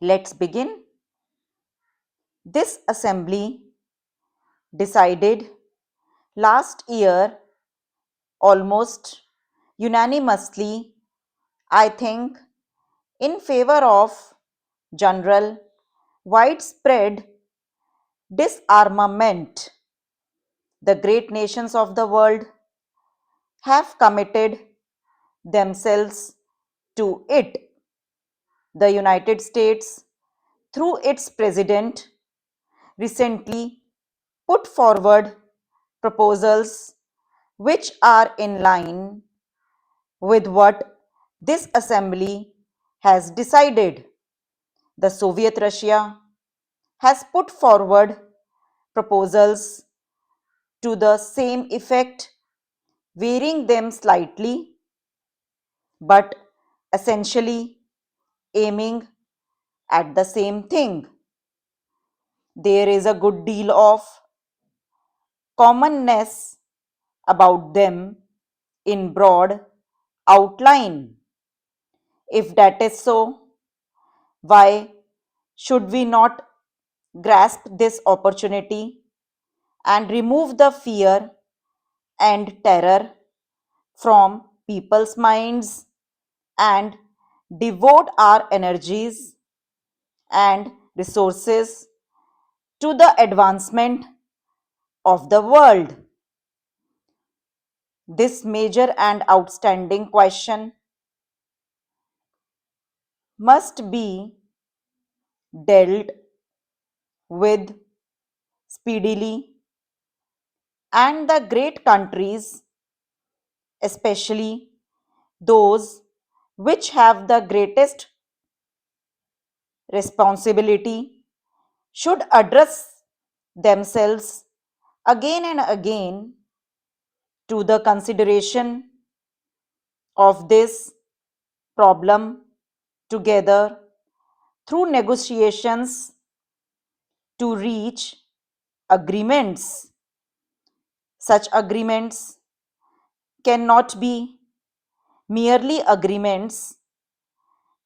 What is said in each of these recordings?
Let's begin. This assembly decided last year almost unanimously, I think, in favor of general widespread disarmament. The great nations of the world have committed themselves to it. The United States, through its president, recently put forward proposals which are in line with what this assembly has decided. The Soviet Russia has put forward proposals to the same effect, varying them slightly, but essentially aiming at the same thing. There is a good deal of commonness about them in broad outline. If that is so, why should we not grasp this opportunity and remove the fear and terror from people's minds and devote our energies and resources to the advancement of the world? This major and outstanding question must be dealt with speedily, and the great countries, especially those which have the greatest responsibility, should address themselves again and again to the consideration of this problem together through negotiations to reach agreements. Such agreements cannot be merely agreements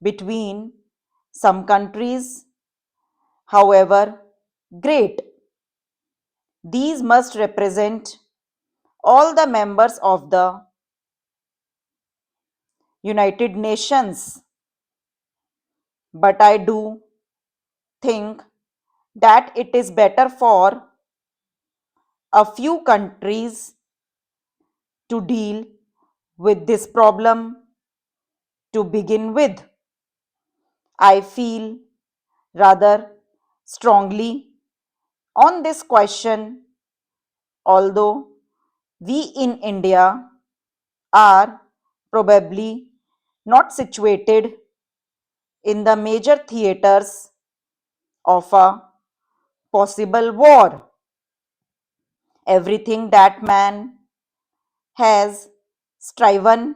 between some countries, however great. These must represent all the members of the United Nations. But I do think that it is better for a few countries to deal with this problem to begin with. I feel rather strongly on this question, although we in India are probably not situated in the major theaters of a possible war. Everything that man has striven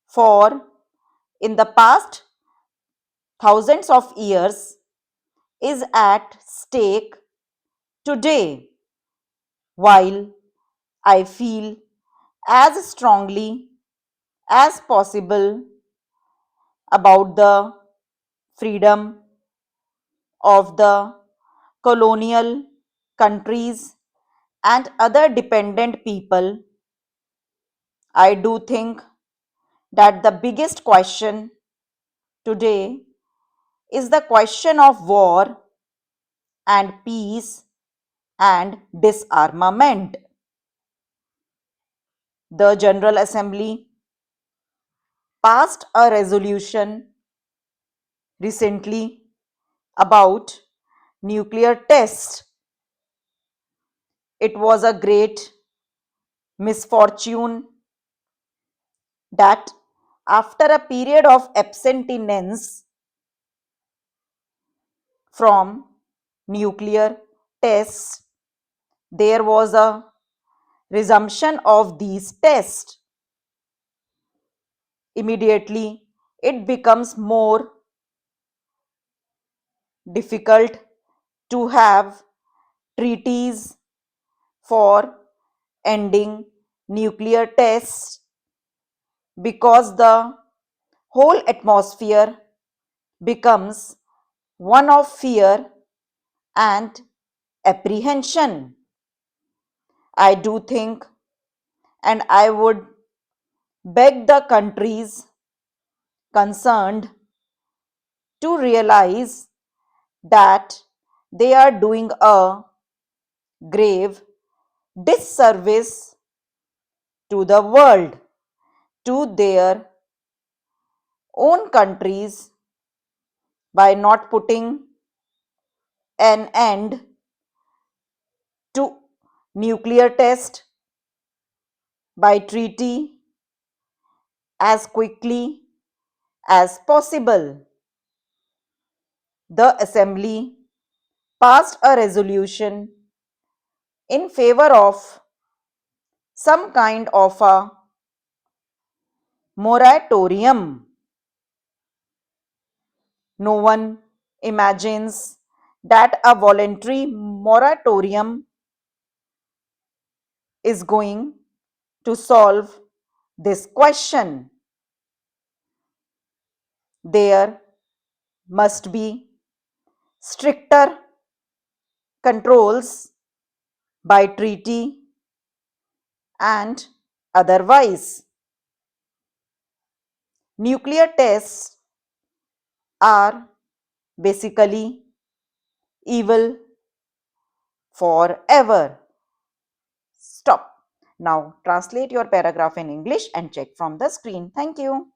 for in the past thousands of years is at stake today. While I feel as strongly as possible about the freedom of the colonial countries and other dependent people, I do think that the biggest question today is the question of war and peace and disarmament. The General Assembly passed a resolution recently about nuclear tests. It was a great misfortune that after a period of abstinence from nuclear tests, there was a resumption of these tests. Immediately, it becomes more difficult to have treaties for ending nuclear tests because the whole atmosphere becomes one of fear and apprehension. I do think, and I would beg the countries concerned to realize that they are doing a grave disservice to the world, to their own countries, by not putting an end to nuclear test by treaty as quickly as possible. The Assembly passed a resolution in favor of some kind of a moratorium. No one imagines that a voluntary moratorium is going to solve this question. There must be stricter controls by treaty and otherwise. Nuclear tests are basically evil forever. Stop. Now translate your paragraph in English and check from the screen. Thank you.